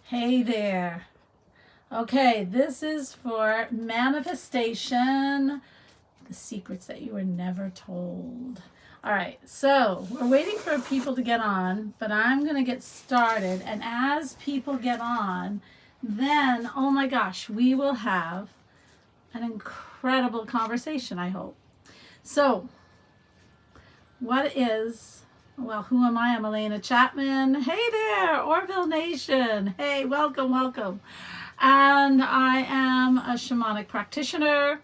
Hey there. Okay, this is for manifestation, the secrets that you were never told. All right, so we're waiting for people to get on, but I'm going to get started. And as people get on, then, oh my gosh, we will have an incredible conversation, I hope. So, who am I? I'm Alena Chapman. Hey there, Orville Nation. Hey, welcome, welcome. And I am a shamanic practitioner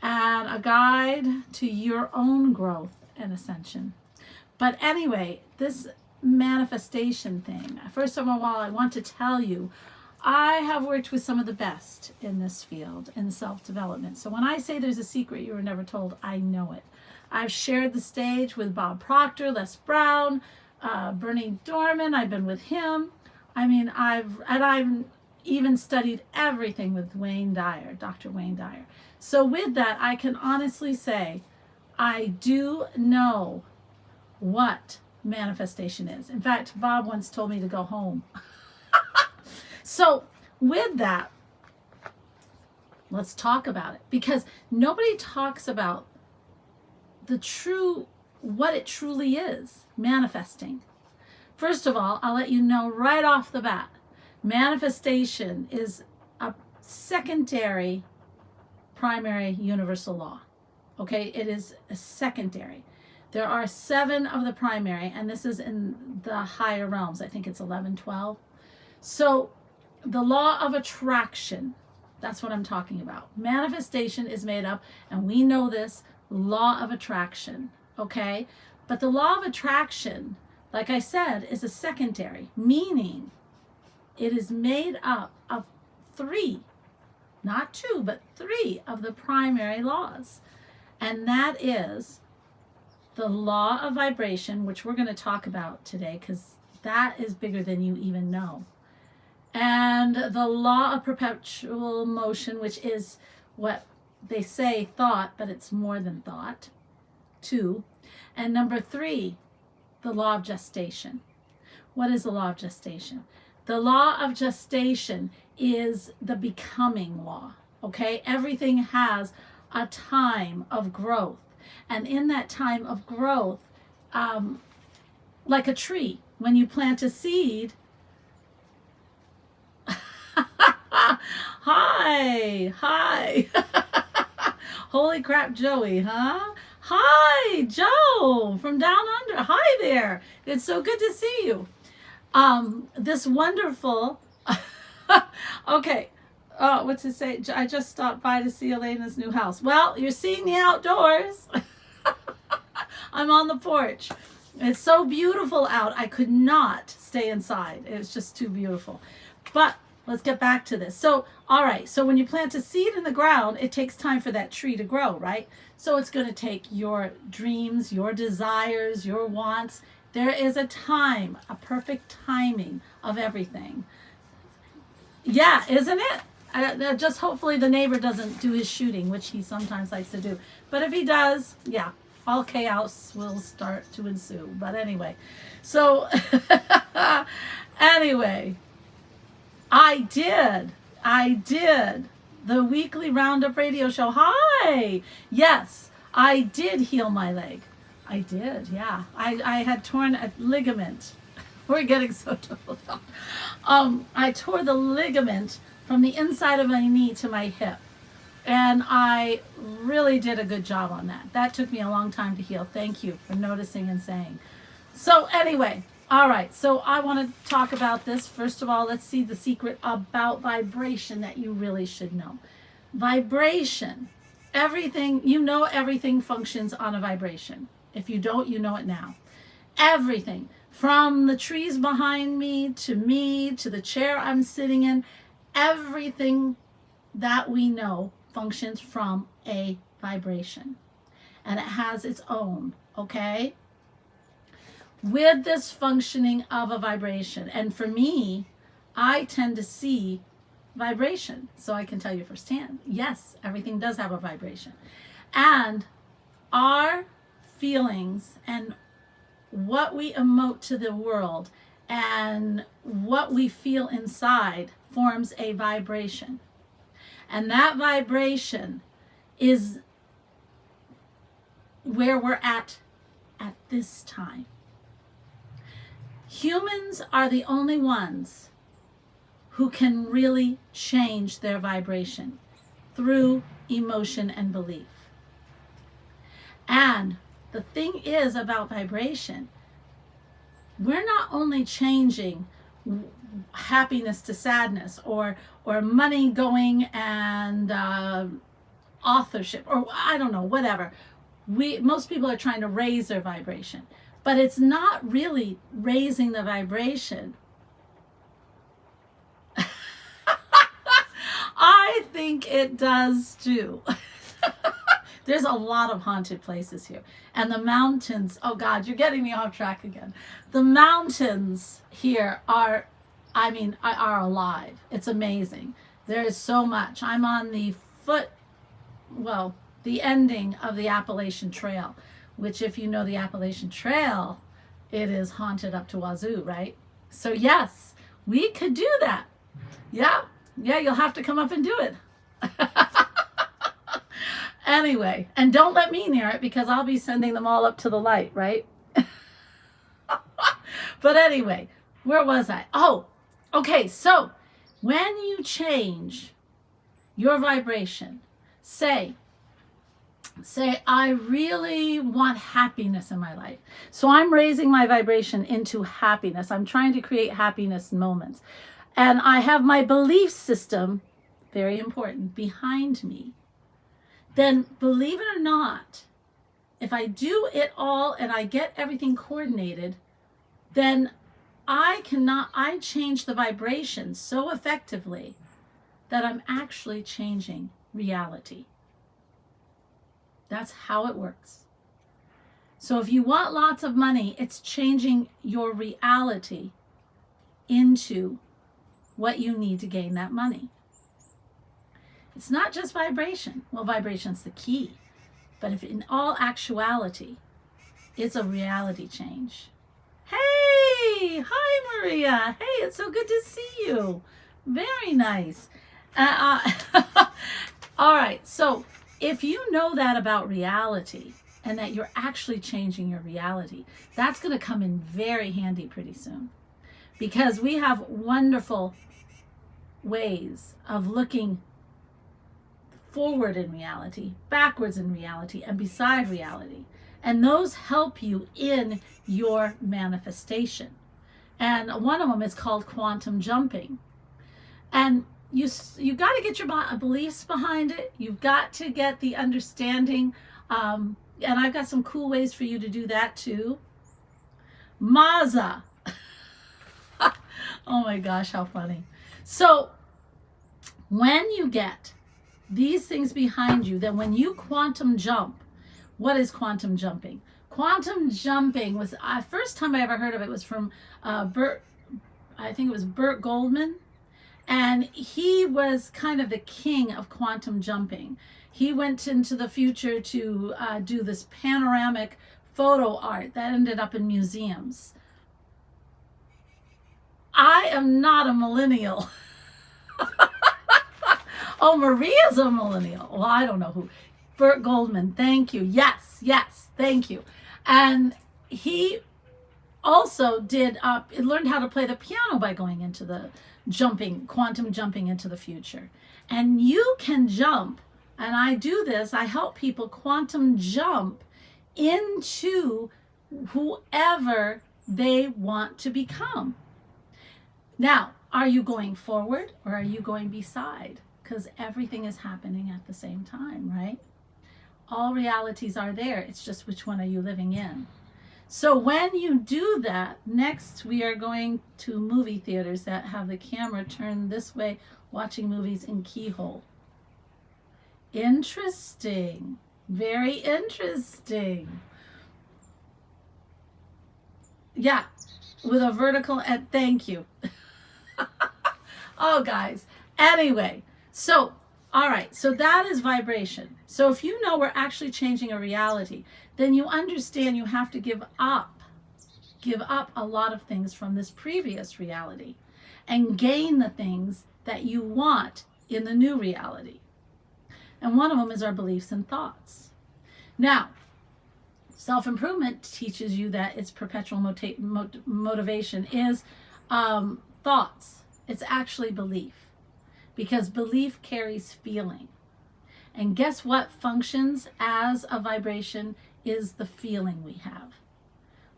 and a guide to your own growth and ascension. But anyway, this manifestation thing, first of all, I want to tell you, I have worked with some of the best in this field, in self-development. So when I say there's a secret you were never told, I know it. I've shared the stage with Bob Proctor, Les Brown, Bernie Dorman. I've been with him. I mean, I've even studied everything with Wayne Dyer, Dr. Wayne Dyer. So with that, I can honestly say, I do know what manifestation is. In fact, Bob once told me to go home. So with that, let's talk about it, because nobody talks about what it truly is, manifesting. First of all, I'll let you know right off the bat, manifestation is a secondary primary universal law. Okay, it is a secondary. There are 7 of the primary, and this is in the higher realms. I think it's 11, 12. So the law of attraction, that's what I'm talking about. Manifestation is made up, and we know this, law of attraction, okay? But the law of attraction, like I said, is a secondary, meaning it is made up of 3, not 2, but 3 of the primary laws. And that is the law of vibration, which we're going to talk about today because that is bigger than you even know. And the law of perpetual motion, which is what they say thought, but it's more than thought, 2. And number 3, the law of gestation. What is the law of gestation? The law of gestation is the becoming law, okay? Everything has a time of growth. And in that time of growth, like a tree, when you plant a seed, Hi. Holy crap, Joey, huh? Hi, Joe from down under. Hi there. It's so good to see you. This wonderful, okay. What's it say? I just stopped by to see Elena's new house. Well, you're seeing the outdoors. I'm on the porch. It's so beautiful out. I could not stay inside. It was just too beautiful. But let's get back to this. So, all right. So when you plant a seed in the ground, it takes time for that tree to grow, right? So it's going to take your dreams, your desires, your wants. There is a time, a perfect timing of everything. Yeah, isn't it? Just hopefully the neighbor doesn't do his shooting, which he sometimes likes to do. But if he does, yeah, all chaos will start to ensue. But anyway, so anyway, I did the weekly Roundup radio show. Hi. Yes, I did heal my leg. I did, yeah. I had torn a ligament. We're getting so told. I tore the ligament from the inside of my knee to my hip. And I really did a good job on that. That took me a long time to heal. Thank you for noticing and saying. So anyway, all right. So I want to talk about this. First of all, let's see the secret about vibration that you really should know. Vibration. Everything, everything functions on a vibration. If you don't, you know it now. Everything. From the trees behind me, to the chair I'm sitting in, everything that we know functions from a vibration. And it has its own, okay? With this functioning of a vibration, and for me, I tend to see vibration. So I can tell you firsthand, yes, everything does have a vibration. And our feelings and what we emote to the world and what we feel inside forms a vibration. And that vibration is where we're at this time. Humans are the only ones who can really change their vibration through emotion and belief. And the thing is about vibration, we're not only changing happiness to sadness, or money going and authorship, or I don't know, whatever. Most people are trying to raise their vibration, but it's not really raising the vibration. I think it does too. There's a lot of haunted places here. And the mountains, oh God, you're getting me off track again. The mountains here are alive. It's amazing. There is so much. I'm on the the ending of the Appalachian Trail, which, if you know the Appalachian Trail, it is haunted up to wazoo, right? So yes, we could do that. Yeah, you'll have to come up and do it. Anyway, and don't let me near it, because I'll be sending them all up to the light, right? But anyway, where was I? Oh, okay, so when you change your vibration, say, I really want happiness in my life. So I'm raising my vibration into happiness. I'm trying to create happiness moments. And I have my belief system, very important, behind me. Then, believe it or not, if I do it all and I get everything coordinated, then I change the vibration so effectively that I'm actually changing reality. That's how it works. So if you want lots of money, it's changing your reality into what you need to gain that money. It's not just vibration. Well, vibration's the key. But if in all actuality, it's a reality change. Hey! Hi, Maria. Hey, it's so good to see you. Very nice. All right, so if you know that about reality, and that you're actually changing your reality, that's going to come in very handy pretty soon. Because we have wonderful ways of looking forward in reality, backwards in reality, and beside reality. And those help you in your manifestation. And one of them is called quantum jumping. And you got to get your beliefs behind it. You've got to get the understanding. And I've got some cool ways for you to do that too. Maza. Oh my gosh, how funny. So when you get these things behind you, then when you quantum jump, what is quantum jumping? Quantum jumping was, first time I ever heard of it was from Burt Goldman. And he was kind of the king of quantum jumping. He went into the future to do this panoramic photo art that ended up in museums. I am not a millennial. Oh, Maria's a millennial. Well, I don't know who. Burt Goldman, thank you. Yes, thank you. And he also learned how to play the piano by going into the quantum jumping into the future. And you can jump, and I do this, I help people quantum jump into whoever they want to become. Now, are you going forward or are you going beside? Because everything is happening at the same time, right? All realities are there. It's just which one are you living in? So when you do that, next we are going to movie theaters that have the camera turned this way, watching movies in keyhole. Interesting. Very interesting. Yeah, with a vertical, and thank you. Oh, guys. Anyway, so, all right, so that is vibration. So if you know we're actually changing a reality, then you understand you have to give up give up a lot of things from this previous reality and gain the things that you want in the new reality. And one of them is our beliefs and thoughts. Now, self-improvement teaches you that its perpetual motivation is thoughts. It's actually belief, because belief carries feeling. And guess what functions as a vibration is the feeling we have.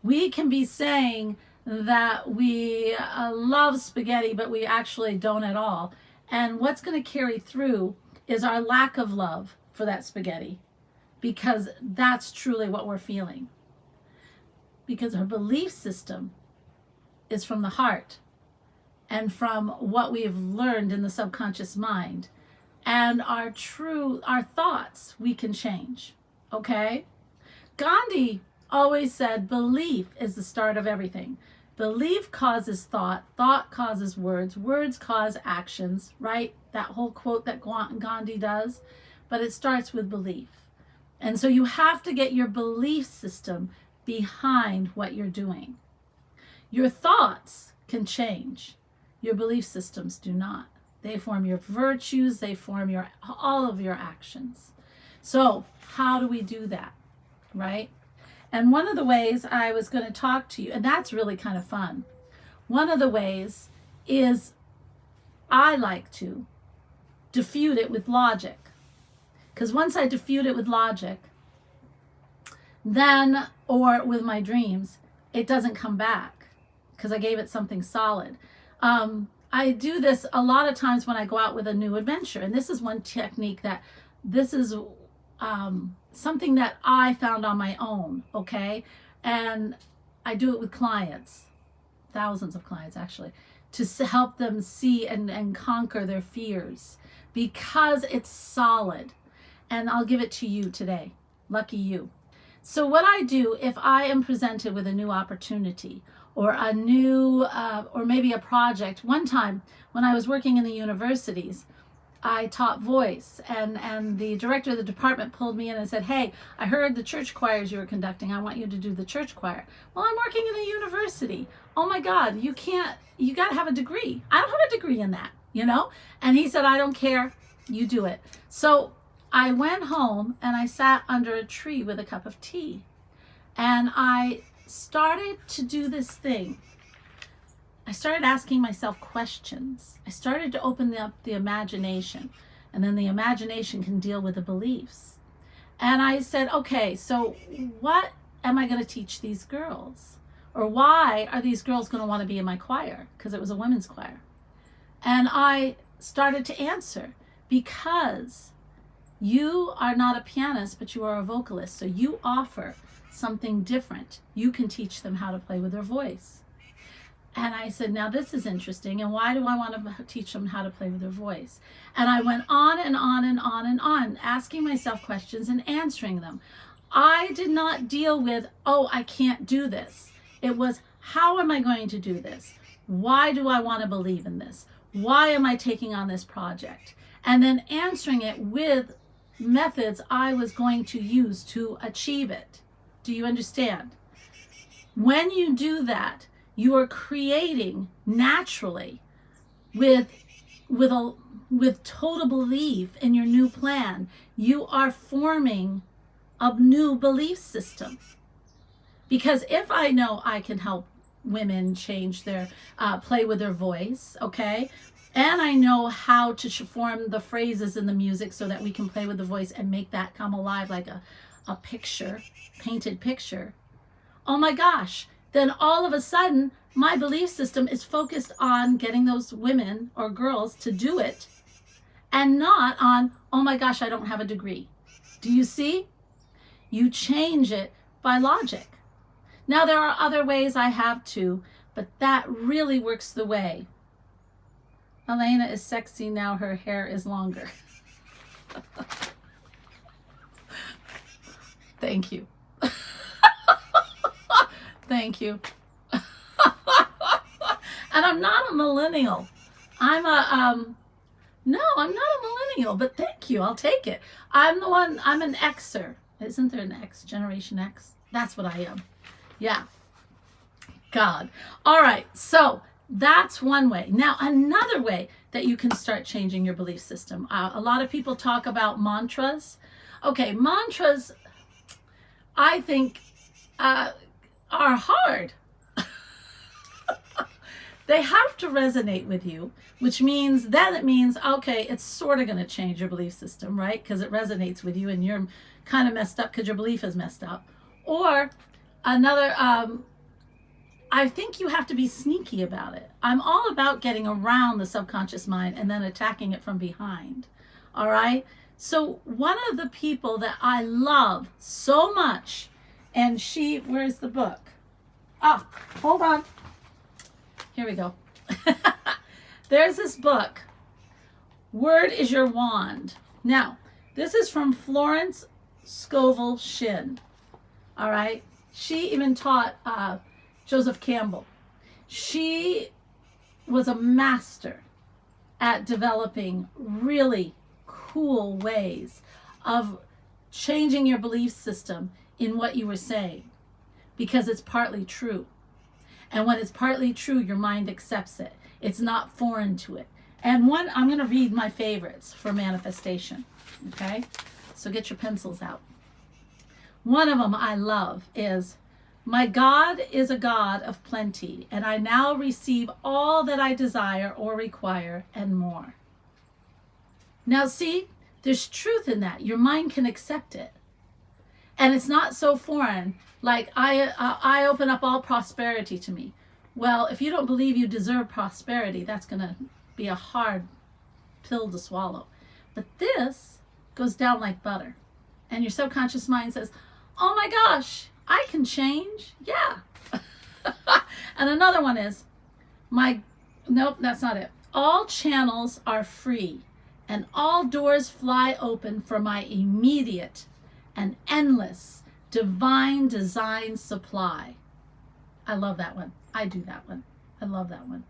We can be saying that we love spaghetti, but we actually don't at all. And what's going to carry through is our lack of love for that spaghetti, because that's truly what we're feeling. Because our belief system is from the heart and from what we've learned in the subconscious mind. And our thoughts we can change. Okay? Gandhi always said belief is the start of everything. Belief causes thought, thought causes words, words cause actions, right? That whole quote that Gandhi does, but it starts with belief. And so you have to get your belief system behind what you're doing. Your thoughts can change. Your belief systems do not. They form your virtues, they form all of your actions. So how do we do that, right? And one of the ways I was going to talk to you, and that's really kind of fun. One of the ways is I like to diffute it with logic. Because once I diffute it with logic, then, or with my dreams, it doesn't come back because I gave it something solid. I do this a lot of times when I go out with a new adventure. And this is one technique this is something that I found on my own, okay? And I do it with clients, thousands of clients actually, to help them see and conquer their fears, because it's solid. And I'll give it to you today. Lucky you. So what I do if I am presented with a new opportunity or a new, or maybe a project. One time when I was working in the universities, I taught voice, and the director of the department pulled me in and said, hey, I heard the church choirs you were conducting. I want you to do the church choir. Well, I'm working in a university. Oh my God, you got to have a degree. I don't have a degree in that, you know? And he said, I don't care. You do it. So I went home and I sat under a tree with a cup of tea, and I started to do this thing. I started asking myself questions. I started to open up the imagination, and then the imagination can deal with the beliefs. And I said, okay, so what am I going to teach these girls? Or why are these girls going to want to be in my choir? Because it was a women's choir. And I started to answer, because you are not a pianist, but you are a vocalist. So you offer something different. You can teach them how to play with their voice. And I said, now this is interesting. And why do I want to teach them how to play with their voice? And I went on and on and on and on, asking myself questions and answering them. I did not deal with, oh, I can't do this. It was, how am I going to do this? Why do I want to believe in this? Why am I taking on this project? And then answering it with methods I was going to use to achieve it. Do you understand? When you do that, you are creating naturally with total belief in your new plan. You are forming a new belief system. Because if I know I can help women change their, play with their voice, okay? And I know how to form the phrases in the music so that we can play with the voice and make that come alive like a picture, painted picture. Oh my gosh. Then all of a sudden, my belief system is focused on getting those women or girls to do it, and not on, oh my gosh, I don't have a degree. Do you see? You change it by logic. Now, there are other ways I have to, but that really works the way. Alena is sexy now, her hair is longer. Thank you. Thank you. And I'm not a millennial. I'm no, I'm not a millennial, but thank you. I'll take it. I'm an Xer. Isn't there an X, Generation X? That's what I am. Yeah. God. All right, so that's one way. Now, another way that you can start changing your belief system. A lot of people talk about mantras. Okay, mantras, I think, are hard. They have to resonate with you, which means then it means, okay, it's sort of going to change your belief system, right? Because it resonates with you and you're kind of messed up because your belief is messed up. Or another, I think you have to be sneaky about it. I'm all about getting around the subconscious mind and then attacking it from behind. All right? So one of the people that I love so much, and where's the book? Oh, hold on. Here we go. There's this book, Word is Your Wand. Now, this is from Florence Scovel Shinn. All right? She even taught Joseph Campbell. She was a master at developing really cool ways of changing your belief system in what you were saying, because it's partly true. And when it's partly true, your mind accepts it. It's not foreign to it. And I'm going to read my favorites for manifestation. Okay? So get your pencils out. One of them I love is, my God is a God of plenty, and I now receive all that I desire or require and more. Now see, there's truth in that. Your mind can accept it. And it's not so foreign, like I open up all prosperity to me. Well, if you don't believe you deserve prosperity, that's going to be a hard pill to swallow. But this goes down like butter. And your subconscious mind says, oh my gosh, I can change. Yeah. And another one is, nope, that's not it. All channels are free and all doors fly open for my immediate and endless divine design supply. I love that one. I do that one. I love that one.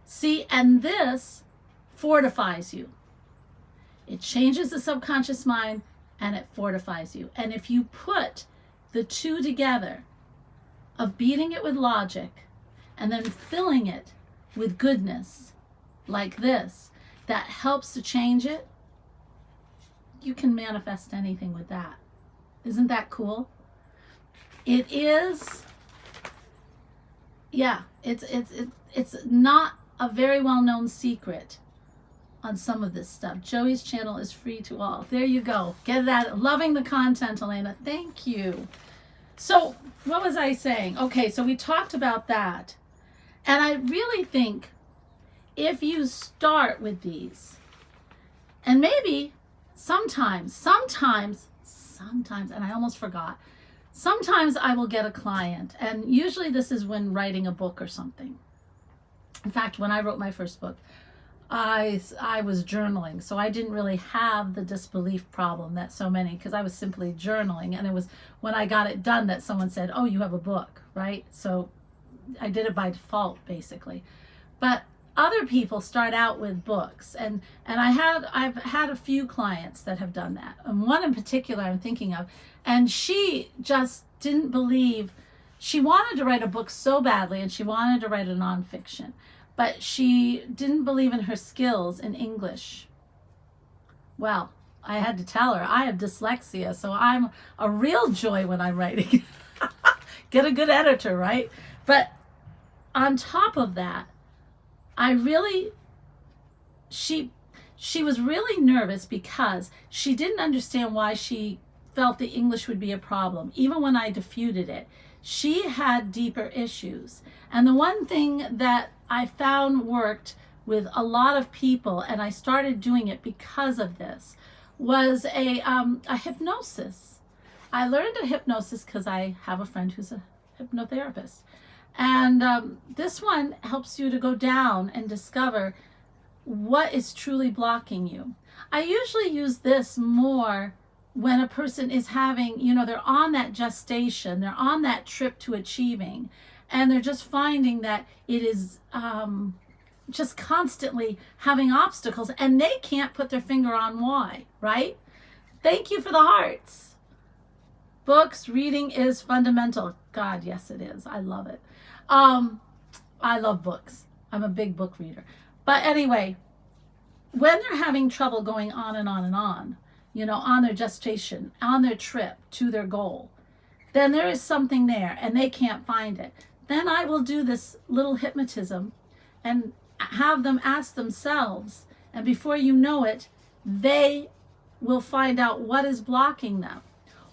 See, and this fortifies you. It changes the subconscious mind and it fortifies you. And if you put the two together, of beating it with logic and then filling it with goodness like this, that helps to change it, you can manifest anything with that. Isn't that cool? It is, yeah, it's not a very well-known secret on some of this stuff. Joey's channel is free to all. There you go. Get that. Loving the content, Alena. Thank you. So what was I saying? Okay, so we talked about that. And I really think if you start with these, and maybe sometimes, and I almost forgot, sometimes I will get a client, and usually this is when writing a book or something. In fact, when I wrote my first book, I was journaling, so I didn't really have the disbelief problem that so many, because I was simply journaling, and it was when I got it done that someone said, oh, you have a book, right? So I did it by default, basically. But other people start out with books, and I've had a few clients that have done that, and one in particular I'm thinking of, and she just didn't believe. She wanted to write a book so badly, and she wanted to write a nonfiction, but she didn't believe in her skills in English. Well, I had to tell her, I have dyslexia, so I'm a real joy when I'm writing. Get a good editor, right? But on top of that, she was really nervous because she didn't understand why she felt the English would be a problem. Even when I diffused it, she had deeper issues. And the one thing that I found worked with a lot of people, and I started doing it because of this, was a hypnosis. I learned a hypnosis because I have a friend who's a hypnotherapist. And this one helps you to go down and discover what is truly blocking you. I usually use this more when a person is having, they're on that gestation, they're on that trip to achieving, and they're just finding that it is just constantly having obstacles, and they can't put their finger on why, right? Thank you for the hearts. Books, reading is fundamental. God, yes, it is. I love it. I love books. I'm a big book reader. But anyway, when they're having trouble going on and on and on, on their gestation, on their trip to their goal, then there is something there and they can't find it. Then I will do this little hypnotism and have them ask themselves, and before you know it, they will find out what is blocking them.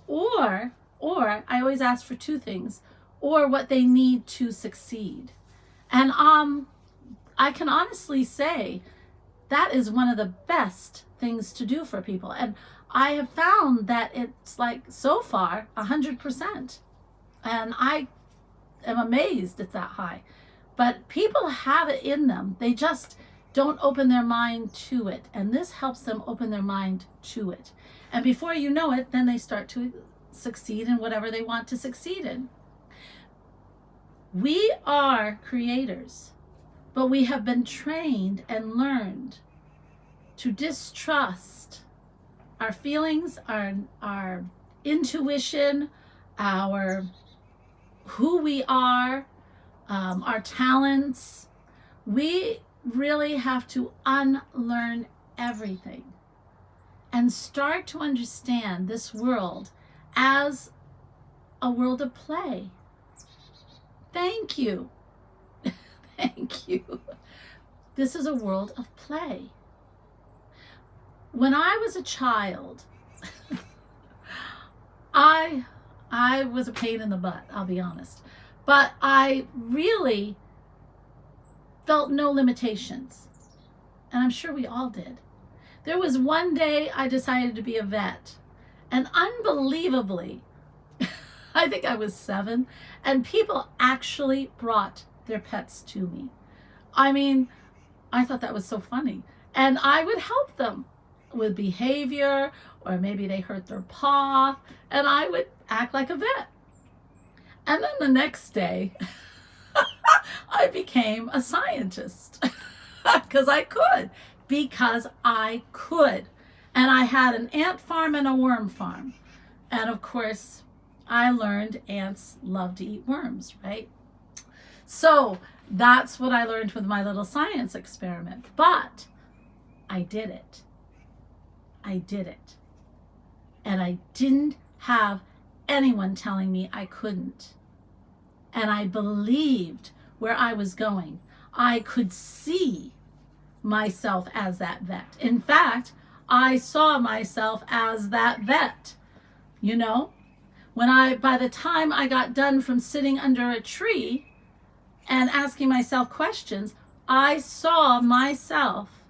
Or I always ask for two things, or what they need to succeed. And I can honestly say that is one of the best things to do for people. And I have found that it's like, so far, 100%. And I am amazed it's that high. But people have it in them. They just don't open their mind to it. And this helps them open their mind to it. And before you know it, then they start to succeed in whatever they want to succeed in. We are creators, but we have been trained and learned to distrust our feelings, our intuition, who we are, our talents. We really have to unlearn everything and start to understand this world as a world of play. Thank you. Thank you. This is a world of play. When I was a child, I was a pain in the butt, I'll be honest. But I really felt no limitations. And I'm sure we all did. There was one day I decided to be a vet. And unbelievably, I think I was 7, and people actually brought their pets to me. I mean, I thought that was so funny. And I would help them with behavior, or maybe they hurt their paw, and I would act like a vet. And then the next day, I became a scientist because I could. And I had an ant farm and a worm farm. And of course, I learned ants love to eat worms, right? So that's what I learned with my little science experiment. But I did it. And I didn't have anyone telling me I couldn't. And I believed where I was going. I could see myself as that vet. In fact, I saw myself as that vet. By the time I got done from sitting under a tree and asking myself questions, I saw myself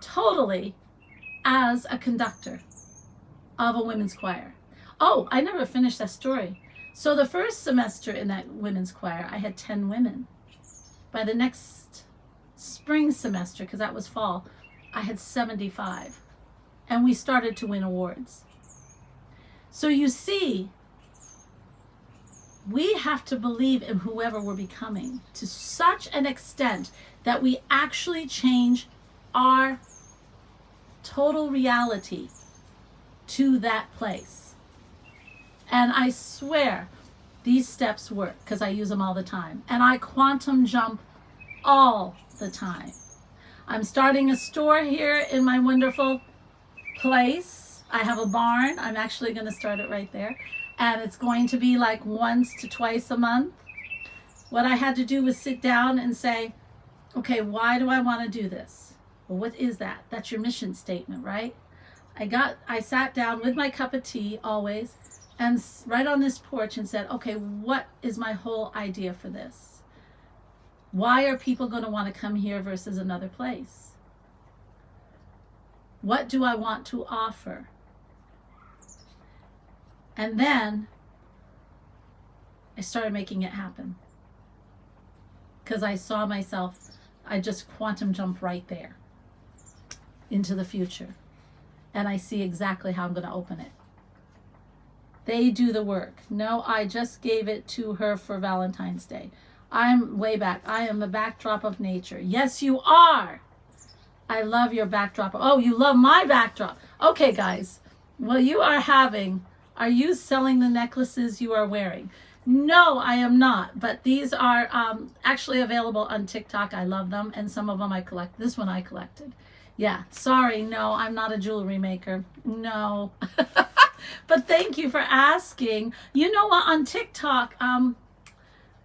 totally as a conductor of a women's choir. Oh, I never finished that story. So the first semester in that women's choir, I had 10 women. By the next spring semester, because that was fall, I had 75. And we started to win awards. So you see, we have to believe in whoever we're becoming to such an extent that we actually change our total reality to that place. And I swear these steps work because I use them all the time. And I quantum jump all the time. I'm starting a store here in my wonderful place. I have a barn. I'm actually going to start it right there. And it's going to be like once to twice a month. What I had to do was sit down and say, okay, why do I want to do this? Well, what is that? That's your mission statement, right? I sat down with my cup of tea always and right on this porch and said, okay, what is my whole idea for this? Why are people going to want to come here versus another place? What do I want to offer? And then I started making it happen because I saw myself, I just quantum jump right there into the future. And I see exactly how I'm going to open it. They do the work. No, I just gave it to her for Valentine's Day. I'm way back. I am the backdrop of nature. Yes, you are. I love your backdrop. Oh, you love my backdrop. Okay, guys. Well, are you selling the necklaces you are wearing? No, I am not. But these are actually available on TikTok. I love them. And some of them I collect. This one I collected. Yeah. Sorry. No, I'm not a jewelry maker. No. But thank you for asking. You know what? On TikTok,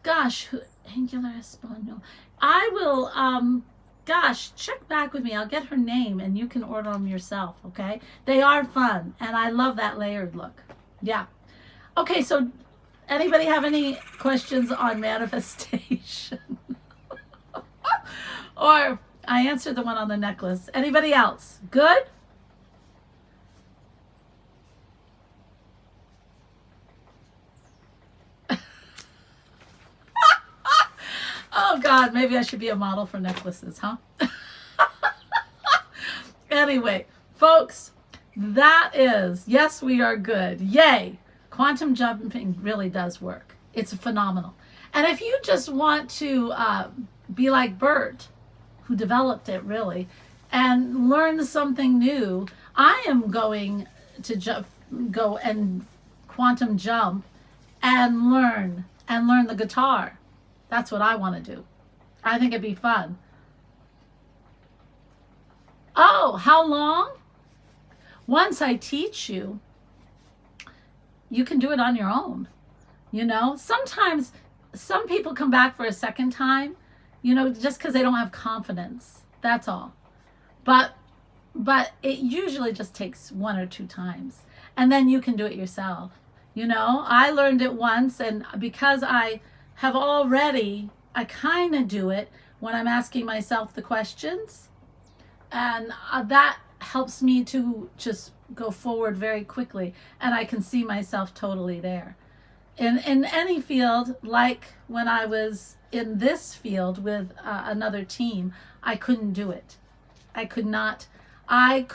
gosh, Angular Espano. I will, gosh, check back with me. I'll get her name and you can order them yourself. Okay. They are fun. And I love that layered look. Yeah. Okay. So, anybody have any questions on manifestation? Or I answered the one on the necklace. Anybody else? Good? Oh God, maybe I should be a model for necklaces, huh? Anyway, folks, that is, yes, we are good. Yay. Quantum jumping really does work. It's phenomenal. And if you just want to be like Bert, who developed it really, and learn something new, I am going to go and quantum jump and learn the guitar. That's what I want to do. I think it'd be fun. Oh, how long? Once I teach you, you can do it on your own. You know, sometimes some people come back for a second time, you know, just because they don't have confidence. That's all. But it usually just takes one or two times. And then you can do it yourself. You know, I learned it once, and because I have already, I kind of do it when I'm asking myself the questions. And that helps me to just go forward very quickly. And I can see myself totally there. In any field, like when I was in this field with another team, I couldn't do it. I could not ask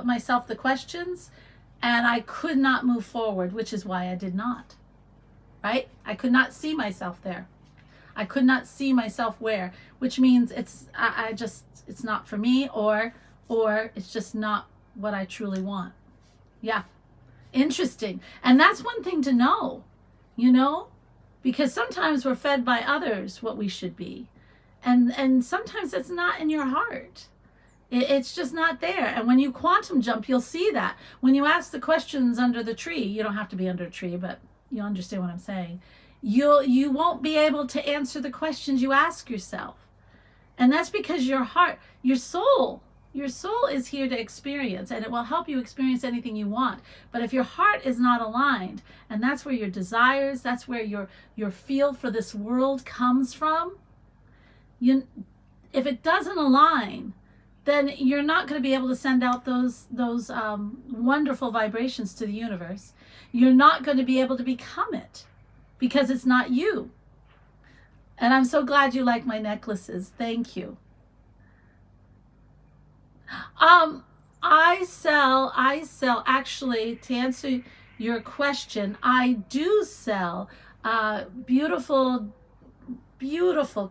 myself the questions, and I could not move forward, which is why I did not. Right? I could not see myself there. I could not see myself where, which means it's not for me, or it's just not what I truly want. Yeah. Interesting. And that's one thing to know, you know, because sometimes we're fed by others what we should be. And sometimes it's not in your heart. It's just not there. And when you quantum jump, you'll see that. When you ask the questions under the tree, you don't have to be under a tree, but you understand what I'm saying. You won't be able to answer the questions you ask yourself. And that's because your heart, your soul is here to experience, and it will help you experience anything you want. But if your heart is not aligned, and that's where your desires, that's where your feel for this world comes from, if it doesn't align, then you're not going to be able to send out those wonderful vibrations to the universe. You're not going to be able to become it because it's not you. And I'm so glad you like my necklaces. Thank you. I sell, actually, to answer your question, I do sell beautiful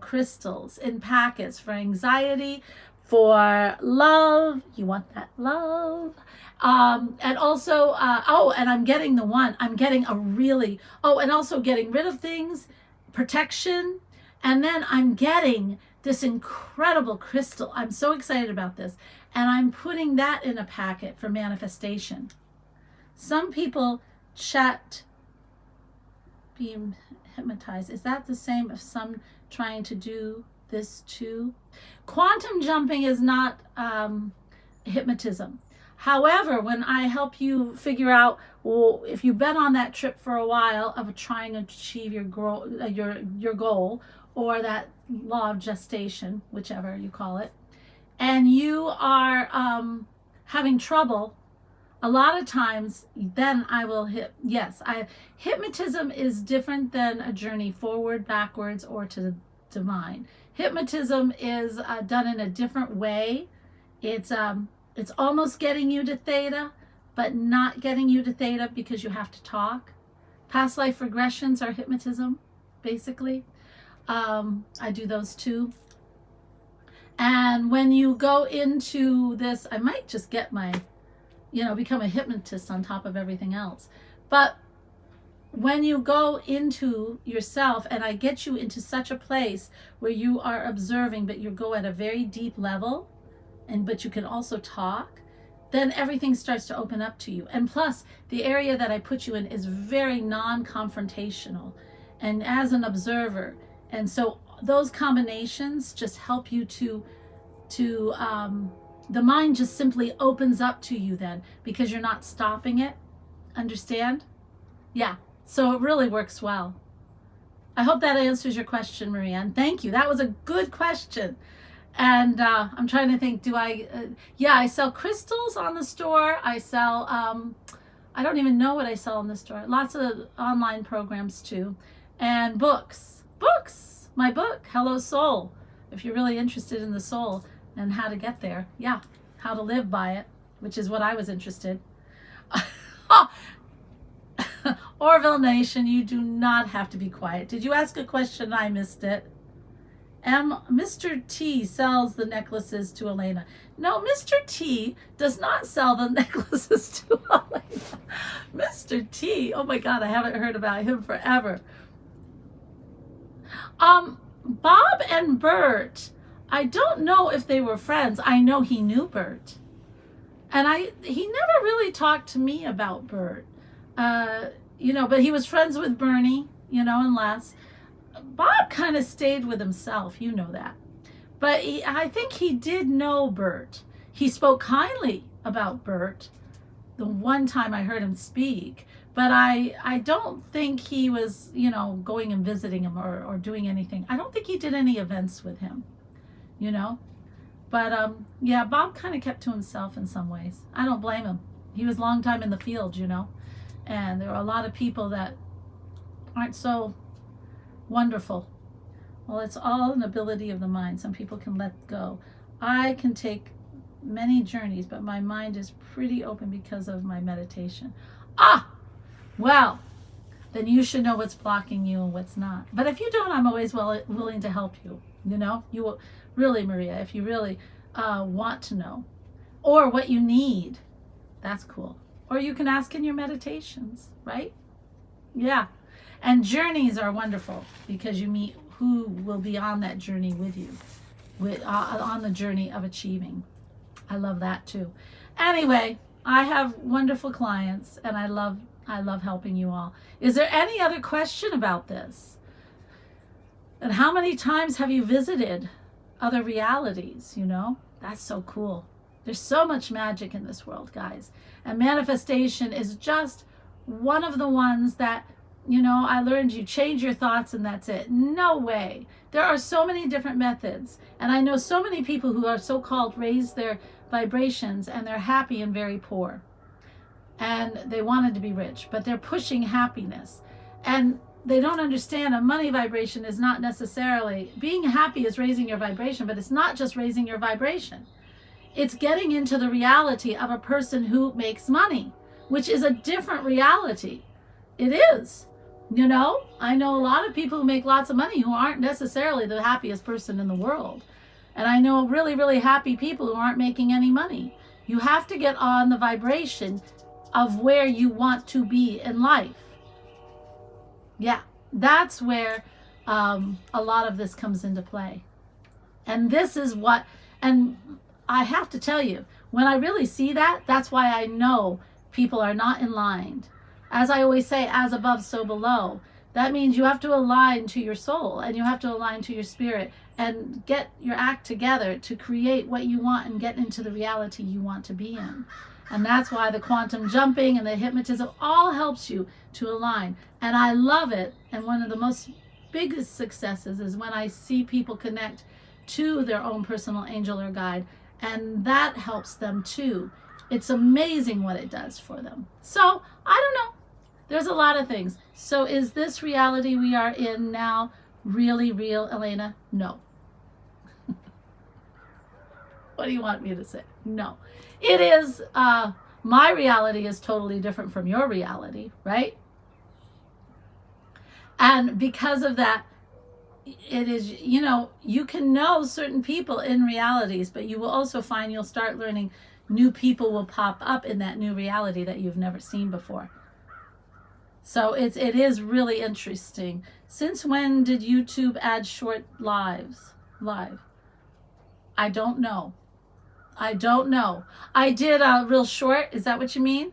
crystals in packets for anxiety, for love. You want that love. And also, and I'm getting and also getting rid of things, protection. And then I'm getting this incredible crystal. I'm so excited about this. And I'm putting that in a packet for manifestation. Some people chat being hypnotized. Is that the same as some trying to do this too? Quantum jumping is not hypnotism. However, when I help you figure out, well, if you've been on that trip for a while of trying to achieve your goal, or that law of gestation, whichever you call it, and you are having trouble, a lot of times, then I will hypnotism is different than a journey forward, backwards, or to the divine. Hypnotism is done in a different way. It's almost getting you to theta, but not getting you to theta because you have to talk. Past life regressions are hypnotism, basically. I do those too. And when you go into this, I might just get become a hypnotist on top of everything else. But when you go into yourself and I get you into such a place where you are observing, but you go at a very deep level, but you can also talk, then everything starts to open up to you. And plus, the area that I put you in is very non-confrontational and as an observer. And so those combinations just help you to the mind just simply opens up to you then, because you're not stopping it. Understand? Yeah. So it really works well. I hope that answers your question, Maria. And thank you. That was a good question. And I'm trying to think, yeah, I sell crystals on the store. I sell, I don't even know what I sell in the store. Lots of online programs too. And books. My book, Hello Soul. If you're really interested in the soul and how to get there. Yeah, how to live by it, which is what I was interested. Orville Nation, you do not have to be quiet. Did you ask a question? I missed it. Mr. T sells the necklaces to Alena. No, Mr. T does not sell the necklaces to Alena. Mr. T, oh my God, I haven't heard about him forever. Bob and Bert, I don't know if they were friends. I know he knew Bert. And he never really talked to me about Bert. But he was friends with Bernie, and Les. Bob kind of stayed with himself, you know that. But I think he did know Bert. He spoke kindly about Bert the one time I heard him speak. But I don't think he was, going and visiting him or doing anything. I don't think he did any events with him, But, yeah, Bob kind of kept to himself in some ways. I don't blame him. He was a long time in the field, And there are a lot of people that aren't so wonderful. Well, it's all an ability of the mind. Some people can let go. I can take many journeys, but my mind is pretty open because of my meditation. Well, then you should know what's blocking you and what's not. But if you don't, I'm always willing to help you. You will really, Maria, if you really want to know, or what you need, that's cool. Or you can ask in your meditations, right? Yeah. And journeys are wonderful because you meet who will be on that journey with you, on the journey of achieving. I love that too. Anyway, I have wonderful clients and I love helping you all. Is there any other question about this? And how many times have you visited other realities? That's so cool. There's so much magic in this world, guys. And manifestation is just one of the ones that, I learned you change your thoughts and that's it. No way. There are so many different methods. And I know so many people who are so-called raise their vibrations and they're happy and very poor. And they wanted to be rich, but they're pushing happiness. And they don't understand a money vibration is not necessarily, being happy is raising your vibration, but it's not just raising your vibration. It's getting into the reality of a person who makes money, which is a different reality. It is. I know a lot of people who make lots of money who aren't necessarily the happiest person in the world. And I know really, really happy people who aren't making any money. You have to get on the vibration of where you want to be in life. Yeah, that's where a lot of this comes into play. And this is what, and I have to tell you, when I really see that, that's why I know people are not in line. As I always say, as above, so below. That means you have to align to your soul and you have to align to your spirit and get your act together to create what you want and get into the reality you want to be in. And that's why the quantum jumping and the hypnotism all helps you to align. And I love it. And one of the most biggest successes is when I see people connect to their own personal angel or guide. And that helps them too. It's amazing what it does for them. So, I don't know. There's a lot of things. So is this reality we are in now really real, Alena? No. What do you want me to say? No. It is, my reality is totally different from your reality, right? And because of that, it is, you can know certain people in realities, but you will also find you'll start learning new people will pop up in that new reality that you've never seen before. So it is really interesting. Since when did YouTube add short lives? Live? I don't know. I don't know. I did a real short. Is that what you mean?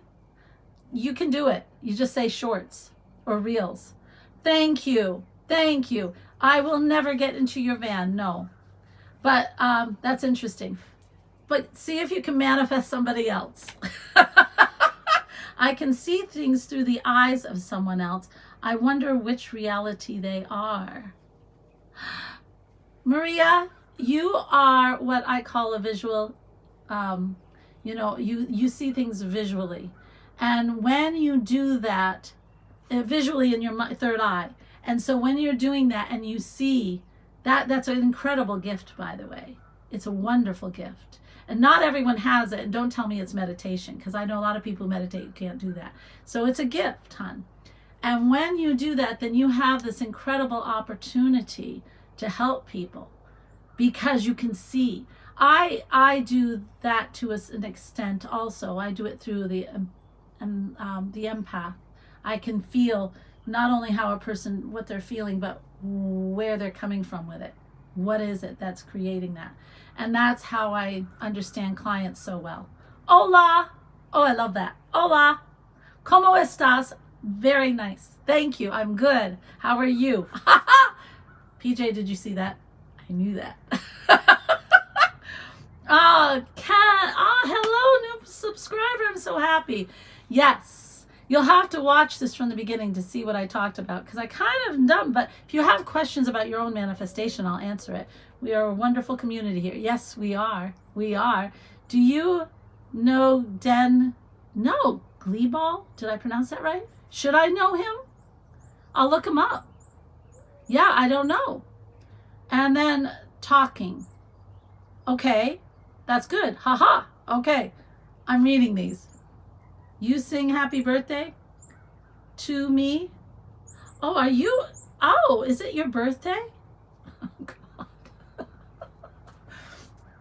You can do it. You just say shorts or reels. Thank you. Thank you. I will never get into your van. No. But that's interesting. But see if you can manifest somebody else. I can see things through the eyes of someone else. I wonder which reality they are. Maria, you are what I call a visual, you see things visually. And when you do that, visually in your third eye. And so when you're doing that and you see that, that's an incredible gift, by the way. It's a wonderful gift. And not everyone has it. And don't tell me it's meditation, because I know a lot of people who meditate who can't do that. So it's a gift, hon. And when you do that, then you have this incredible opportunity to help people because you can see. I do that to an extent also. I do it through the empath. I can feel not only how a person, what they're feeling, but where they're coming from with it. What is it that's creating that? And that's how I understand clients so well. Hola. Oh, I love that. Hola. ¿Cómo estás? Very nice. Thank you. I'm good. How are you? PJ, did you see that? I knew that. Oh, Kat. Oh, hello, new subscriber. I'm so happy. Yes. You'll have to watch this from the beginning to see what I talked about, because I kind of dumb, but if you have questions about your own manifestation, I'll answer it. We are a wonderful community here. Yes, we are. We are. Do you know Gleeball? Did I pronounce that right? Should I know him? I'll look him up. Yeah, I don't know. And then talking. Okay, that's good. Haha. Okay, I'm reading these. You sing happy birthday to me. Oh, are you? Oh, is it your birthday? Oh, God.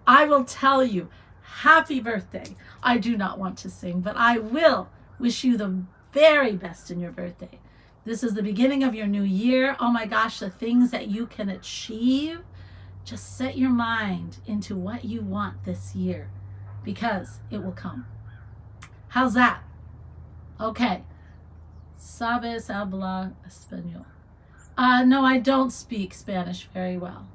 I will tell you, happy birthday. I do not want to sing, but I will wish you the very best in your birthday. This is the beginning of your new year. Oh my gosh, the things that you can achieve. Just set your mind into what you want this year, because it will come. How's that? Okay. ¿Sabes hablar español? No, I don't speak Spanish very well.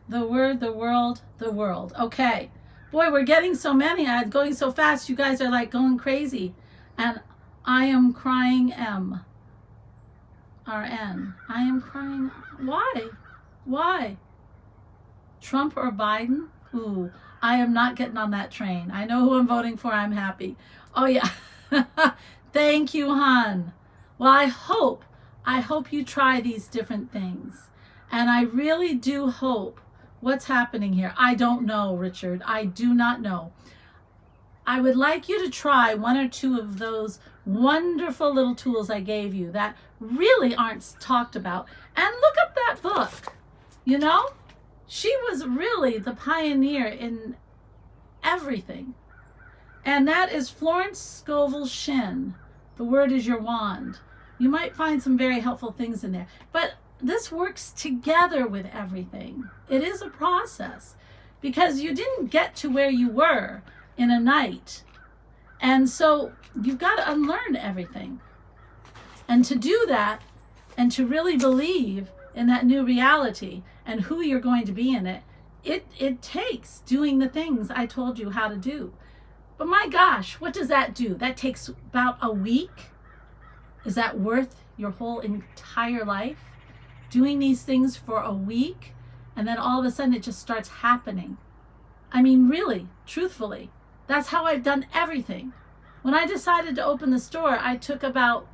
The word, the world, the world. Okay. Boy, we're getting so many. I'm going so fast. You guys are like going crazy. And I am crying M. RN. I am crying. Why? Why? Trump or Biden? Ooh, I am not getting on that train. I know who I'm voting for. I'm happy. Oh, yeah. Thank you, hon. Well, I hope you try these different things. And I really do hope. What's happening here? I don't know, Richard. I do not know. I would like you to try one or two of those wonderful little tools I gave you that really aren't talked about. And look up that book. You know, she was really the pioneer in everything. And that is Florence Scovel Shinn. The word is your wand. You might find some very helpful things in there. But this works together with everything. It is a process, because you didn't get to where you were in a night. And so you've got to unlearn everything. And to do that, and to really believe in that new reality and who you're going to be in it, it takes doing the things I told you how to do. But my gosh, what does that do? That takes about a week. Is that worth your whole entire life? Doing these things for a week, and then all of a sudden it just starts happening. I mean, really, truthfully, that's how I've done everything. When I decided to open the store, I took about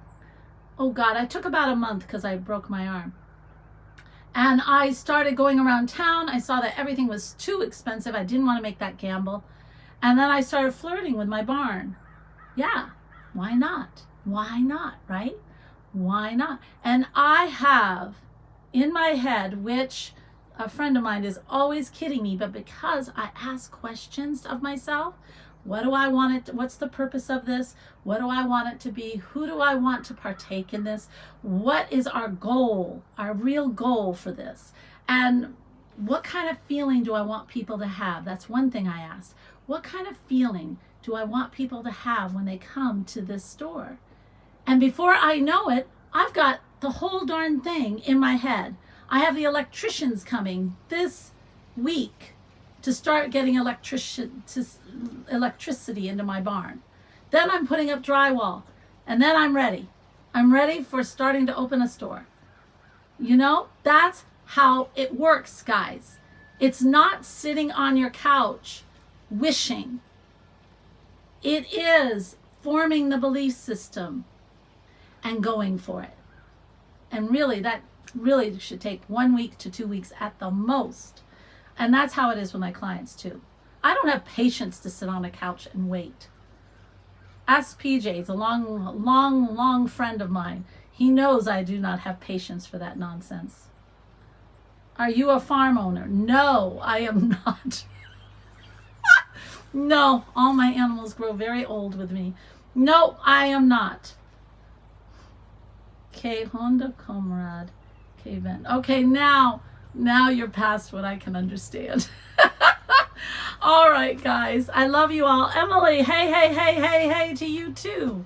a month, because I broke my arm. And I started going around town. I saw that everything was too expensive. I didn't want to make that gamble. And then I started flirting with my barn. Yeah, why not? Why not, right? Why not? And I have in my head, which a friend of mine is always kidding me, but because I ask questions of myself, What do I want it to, what's the purpose of this? What do I want it to be? Who do I want to partake in this? What is our goal, our real goal for this? And what kind of feeling do I want people to have? That's one thing I asked. What kind of feeling do I want people to have when they come to this store? And before I know it, I've got the whole darn thing in my head. I have the electricians coming this week to start getting electricity into my barn. Then I'm putting up drywall, and then I'm ready. I'm ready for starting to open a store. You know, that's how it works, guys. It's not sitting on your couch wishing. It is forming the belief system and going for it. And really, that really should take 1 week to 2 weeks at the most. And that's how it is with my clients too. I don't have patience to sit on a couch and wait. Ask PJ, he's a long friend of mine. He knows I do not have patience for that nonsense. Are you a farm owner? No, I am not. No, all my animals grow very old with me. No, I am not. Okay, Honda Comrade. Okay, Ben. Okay, now you're past what I can understand. All right, guys. I love you all. Emily, hey to you too.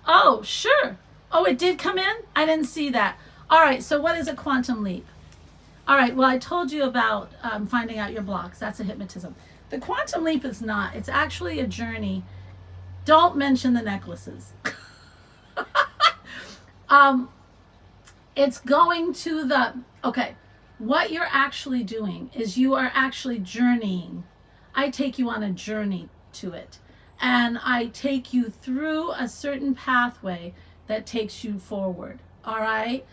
Oh, sure. Oh, it did come in? I didn't see that. All right, so what is a quantum leap? All right, well, I told you about finding out your blocks. That's a hypnotism. The quantum leap is not. It's actually a journey. Don't mention the necklaces. It's going to the, okay, what you're actually doing is you are actually journeying. I take you on a journey to it. And I take you through a certain pathway that takes you forward. All right?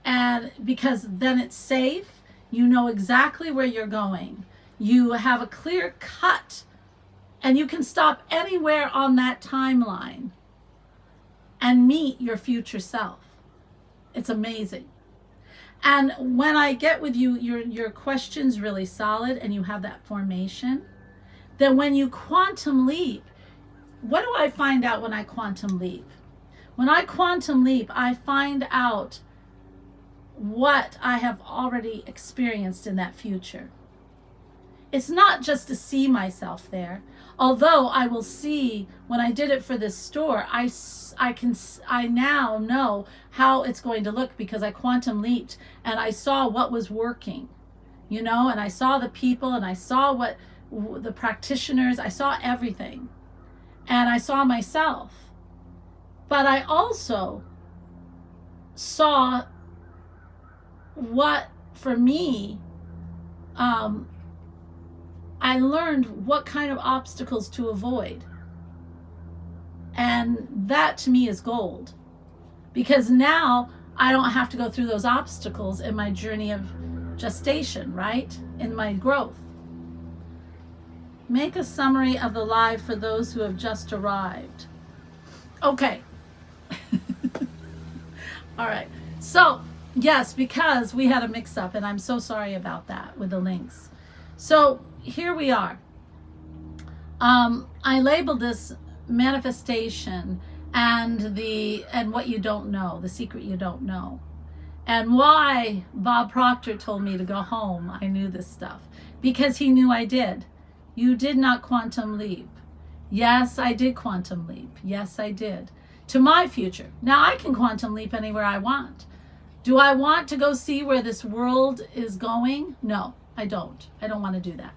And because then it's safe, you know exactly where you're going. You have a clear cut, and you can stop anywhere on that timeline and meet your future self. It's amazing. And when I get with you, your question's really solid and you have that formation. Then when you quantum leap, what do I find out when I quantum leap? When I quantum leap, I find out what I have already experienced in that future. It's not just to see myself there. Although I will see, when I did it for this store, I now know how it's going to look because I quantum leaped and I saw what was working, you know, and I saw the people and I saw what the practitioners, I saw everything, and I saw myself. But I also saw what, for me, I learned what kind of obstacles to avoid. And that to me is gold. Because now I don't have to go through those obstacles in my journey of gestation, right? In my growth. Make a summary of the live for those who have just arrived. Okay. All right. So, yes, because we had a mix-up, and I'm so sorry about that with the links. So, here we are. I labeled this manifestation and what you don't know, the secret you don't know. And why Bob Proctor told me to go home, I knew this stuff. Because he knew I did. You did not quantum leap. Yes, I did quantum leap. Yes, I did. To my future. Now I can quantum leap anywhere I want. Do I want to go see where this world is going? No, I don't. I don't want to do that.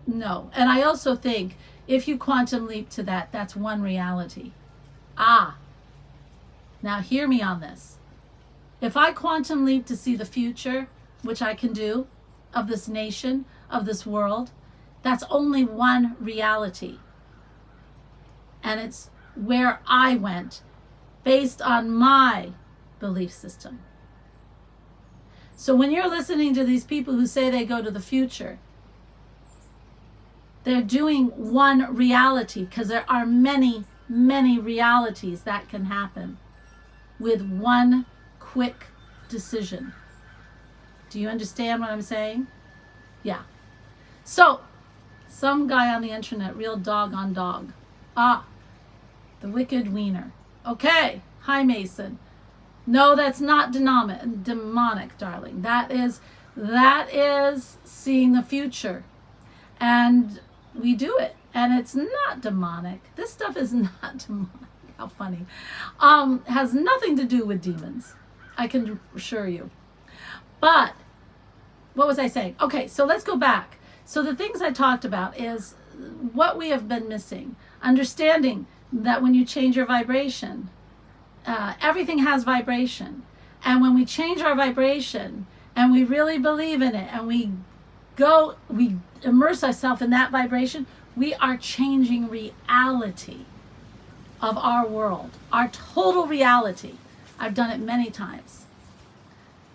No. And I also think if you quantum leap to that, that's one reality. Now hear me on this. If I quantum leap to see the future, which I can do, of this nation, of this world, that's only one reality. And it's where I went based on my belief system. So when you're listening to these people who say they go to the future, they're doing one reality, because there are many, many realities that can happen with one quick decision. Do you understand what I'm saying? Yeah. So, some guy on the internet, real dog on dog. Ah, the wicked wiener. Okay. Hi, Mason. No, that's not demonic, darling. That is seeing the future. And we do it. And it's not demonic. This stuff is not demonic. How funny. Has nothing to do with demons. I can assure you. But what was I saying? Okay, so let's go back. So the things I talked about is what we have been missing. Understanding that when you change your vibration, everything has vibration. And when we change our vibration and we really believe in it and we immerse ourselves in that vibration, we are changing reality of our world, our total reality. I've done it many times.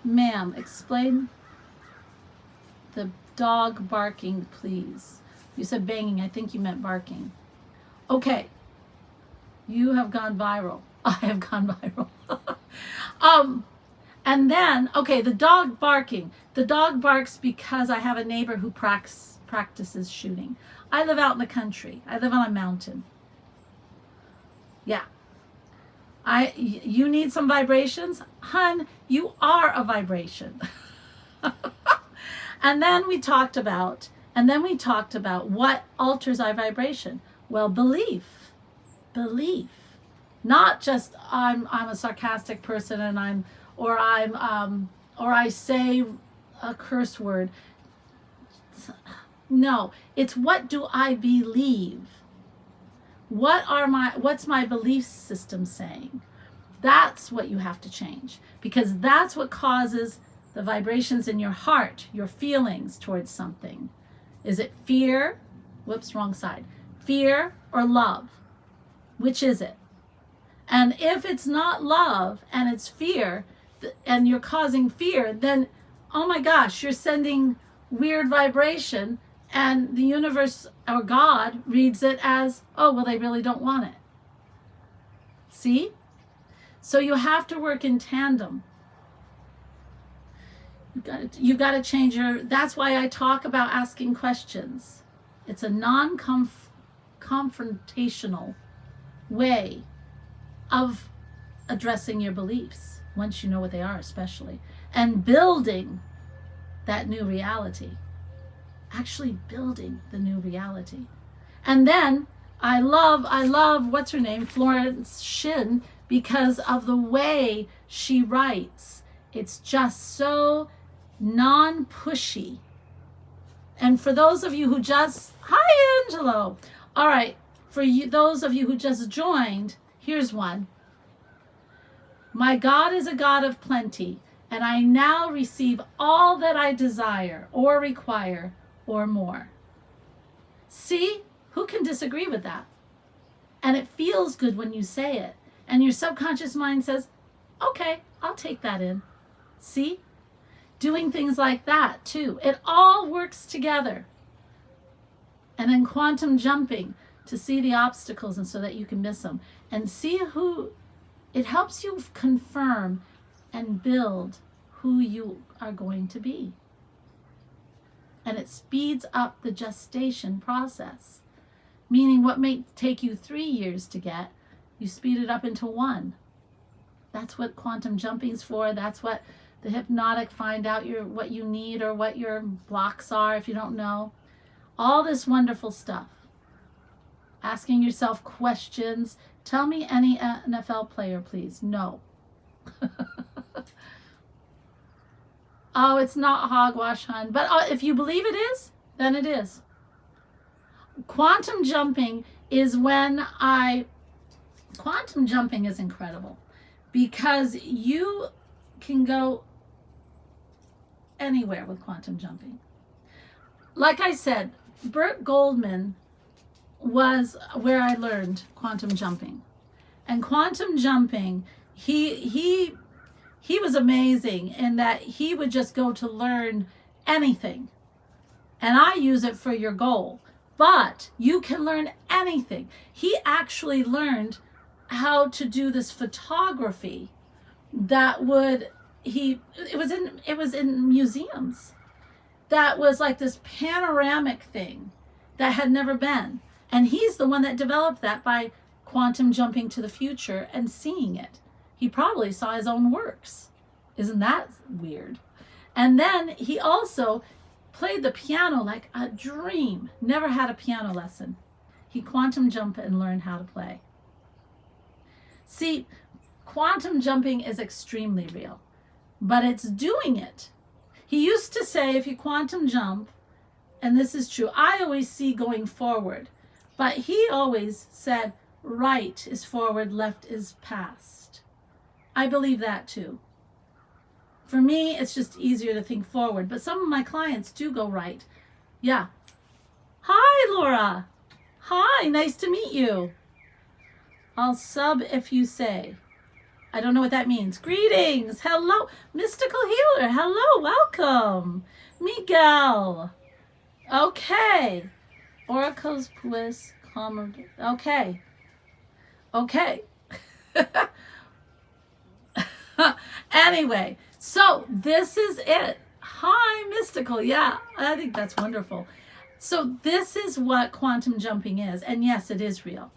Ma'am, explain the dog barking, please. You said banging. I think you meant barking. Okay. You have gone viral. I have gone viral. And then, okay, the dog barking. The dog barks because I have a neighbor who practices shooting. I live out in the country. I live on a mountain. Yeah. You need some vibrations? Hun, you are a vibration. And then we talked about what alters our vibration. Well, belief. Not just I'm a sarcastic person and or I say a curse word. No, it's what do I believe? What's my belief system saying? That's what you have to change, because that's what causes the vibrations in your heart, your feelings towards something. Is it fear? Whoops, wrong side. Fear or love? Which is it? And if it's not love and it's fear, and you're causing fear, then, oh my gosh, you're sending weird vibration, and the universe or God reads it as, oh, well, they really don't want it. See? So you have to work in tandem. You got to change that's why I talk about asking questions. It's a non-confrontational way of addressing your beliefs, once you know what they are, especially, and building that new reality. Actually building the new reality. And then I love what's her name, Florence Shin, because of the way she writes. It's just so non-pushy. And for those of you who hi Angelo. All right, for you, those of you who just joined, here's one. My God is a God of plenty, and I now receive all that I desire or require or more. See, who can disagree with that? And it feels good when you say it. And your subconscious mind says, okay, I'll take that in. See? Doing things like that too. It all works together. And then quantum jumping to see the obstacles and so that you can miss them. And see it helps you confirm and build who you are going to be. And it speeds up the gestation process. Meaning what may take you 3 years to get, you speed it up into 1. That's what quantum jumping's for. That's what the hypnotic find out what you need or what your blocks are if you don't know. All this wonderful stuff. Asking yourself questions. Tell me any NFL player, please. No. Oh, it's not hogwash, hun. But if you believe it is, then it is. Quantum jumping is quantum jumping is incredible, because you can go anywhere with quantum jumping. Like I said, Burt Goldman was where I learned quantum jumping. And quantum jumping, he was amazing in that he would just go to learn anything. And I use it for your goal. But you can learn anything. He actually learned how to do this photography that would it was in museums. That was like this panoramic thing that had never been. And he's the one that developed that by quantum jumping to the future and seeing it. He probably saw his own works. Isn't that weird? And then he also played the piano like a dream. Never had a piano lesson. He quantum jumped and learned how to play. See, quantum jumping is extremely real, but it's doing it. He used to say, if you quantum jump, and this is true, I always see going forward, but he always said, right is forward, left is past. I believe that too. For me, it's just easier to think forward, but some of my clients do go right. Yeah. Hi, Laura. Hi, nice to meet you. I'll sub if you say. I don't know what that means. Greetings. Hello. Mystical Healer. Hello. Welcome. Miguel. Okay. Oracles, Puis, Commerce. Okay. Okay. Anyway, so this is it. Hi, Mystical. Yeah, I think that's wonderful. So this is what quantum jumping is. And yes, it is real.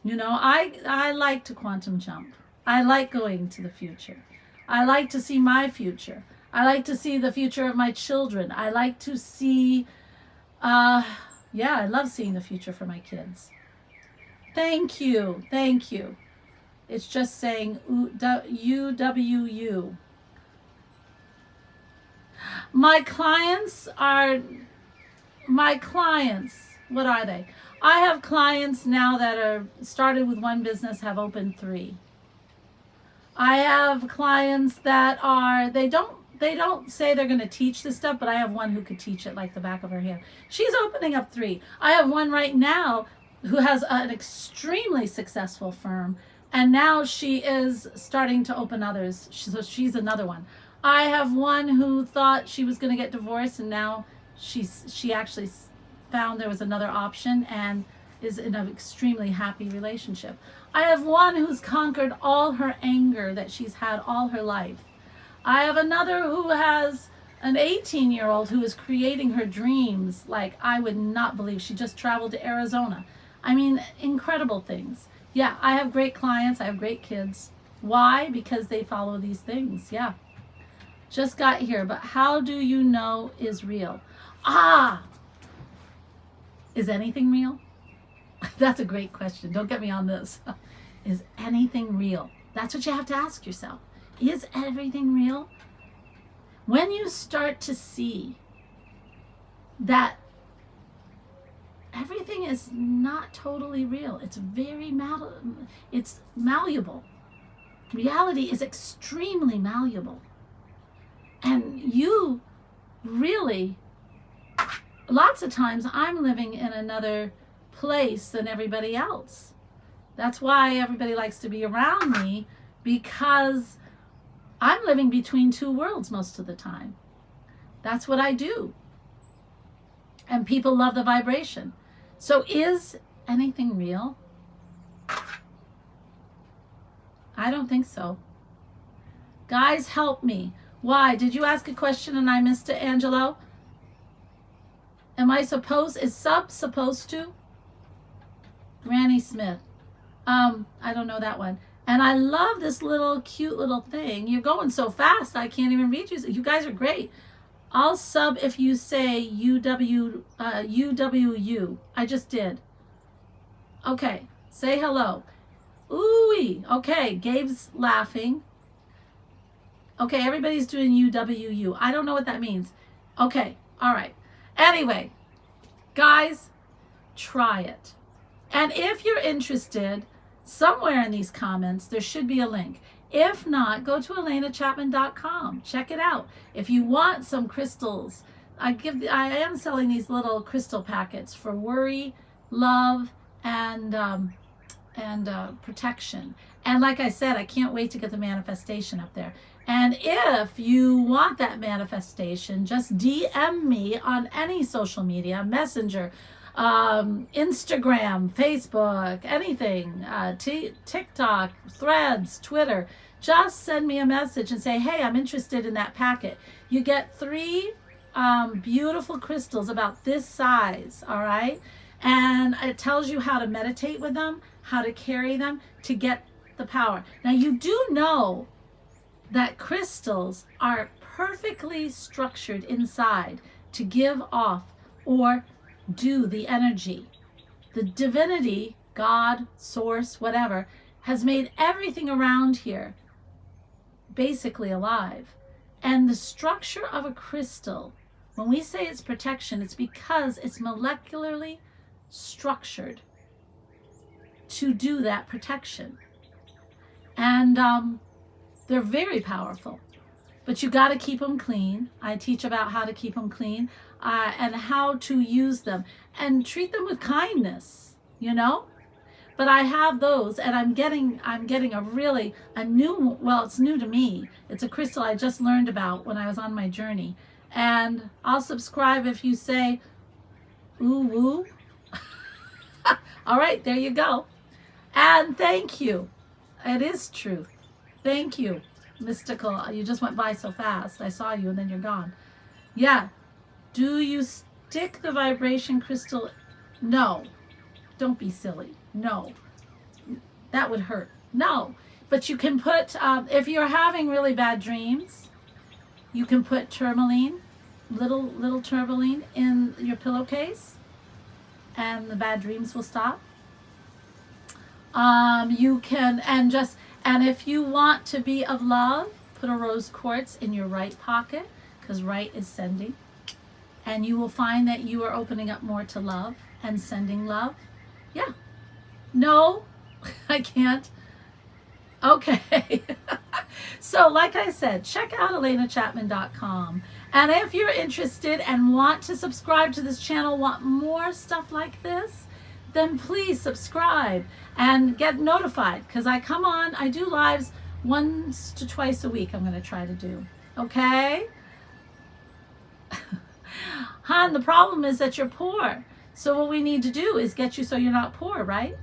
You know, I like to quantum jump. I like going to the future. I like to see my future. I like to see the future of my children. I like to see, I love seeing the future for my kids. Thank you. Thank you. It's just saying UWU. My clients, what are they? I have clients now that are started with one business, have opened 3. I have clients that are, they don't say they're going to teach this stuff, but I have one who could teach it like the back of her hand. She's opening up 3. I have one right now who has an extremely successful firm, and now she is starting to open others. So she's another one. I have one who thought she was going to get divorced, and now she actually found there was another option and is in an extremely happy relationship. I have one who's conquered all her anger that she's had all her life. I have another who has an 18-year-old who is creating her dreams like I would not believe. She just traveled to Arizona. I mean, incredible things. Yeah, I have great clients. I have great kids. Why? Because they follow these things. Yeah. Just got here, but how do you know is real? Is anything real? That's a great question. Don't get me on this. Is anything real? That's what you have to ask yourself. Is everything real? When you start to see that everything is not totally real, it's very it's malleable. Reality is extremely malleable. And you really, lots of times I'm living in another place than everybody else. That's why everybody likes to be around me, because I'm living between 2 worlds most of the time. That's what I do. And people love the vibration. So is anything real? I don't think so. Guys, help me. Why? Did you ask a question and I missed it, Angelo? Is sub supposed to? Granny Smith. I don't know that one. And I love this little cute little thing. You're going so fast, I can't even read you. You guys are great. I'll sub if you say UWU. I just did. Okay, say hello. Ooh-wee. Okay, Gabe's laughing. Okay, everybody's doing UWU. I don't know what that means. Okay, all right. Anyway, guys, try it. And if you're interested, somewhere in these comments, there should be a link. If not, go to alenachapman.com. Check it out. If you want some crystals, I am selling these little crystal packets for worry, love, and protection. And like I said, I can't wait to get the manifestation up there. And if you want that manifestation, just DM me on any social media, Messenger, Instagram, Facebook, anything, TikTok, Threads, Twitter. just send me a message and say, hey, I'm interested in that packet. You get 3 beautiful crystals about this size, all right? And it tells you how to meditate with them, how to carry them to get the power. Now, you do know that crystals are perfectly structured inside to give off or do the energy. The divinity, God, source, whatever, has made everything around here basically alive. And the structure of a crystal, when we say it's protection, it's because it's molecularly structured to do that protection. And they're very powerful, but you got to keep them clean. I teach about how to keep them clean and how to use them and treat them with kindness, you know. But I have those, and I'm getting a new, well, it's new to me. It's a crystal I just learned about when I was on my journey. And I'll subscribe if you say, ooh, woo. All right, there you go. And thank you. It is truth. Thank you, mystical. You just went by so fast. I saw you and then you're gone. Yeah. Do you stick the vibration crystal? No. Don't be silly. No. That would hurt. No. But you can put, if you're having really bad dreams, you can put tourmaline, little tourmaline in your pillowcase, and the bad dreams will stop. You can, and if you want to be of love, put a rose quartz in your right pocket, because right is sending. And you will find that you are opening up more to love and sending love. Yeah. No, I can't. Okay. So like I said, check out alenachapman.com. And if you're interested and want to subscribe to this channel, want more stuff like this, then please subscribe and get notified, because I come on, I do lives once to twice a week. I'm going to try to do. Okay? Han, the problem is that you're poor. So what we need to do is get you so you're not poor, right?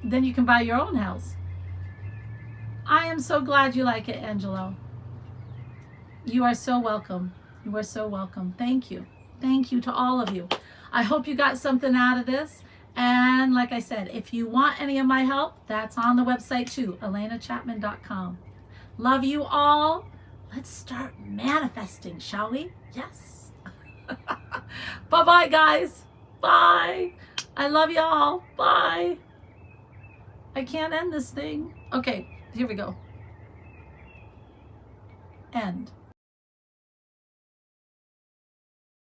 Then you can buy your own house. I am so glad you like it, Angelo. You are so welcome. You are so welcome. Thank you. Thank you to all of you. I hope you got something out of this. And like I said, if you want any of my help, that's on the website too, alenachapman.com. Love you all. Let's start manifesting, shall we? Yes. Bye-bye, guys. Bye. I love you all. Bye. I can't end this thing. Okay, here we go. End.